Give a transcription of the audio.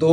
2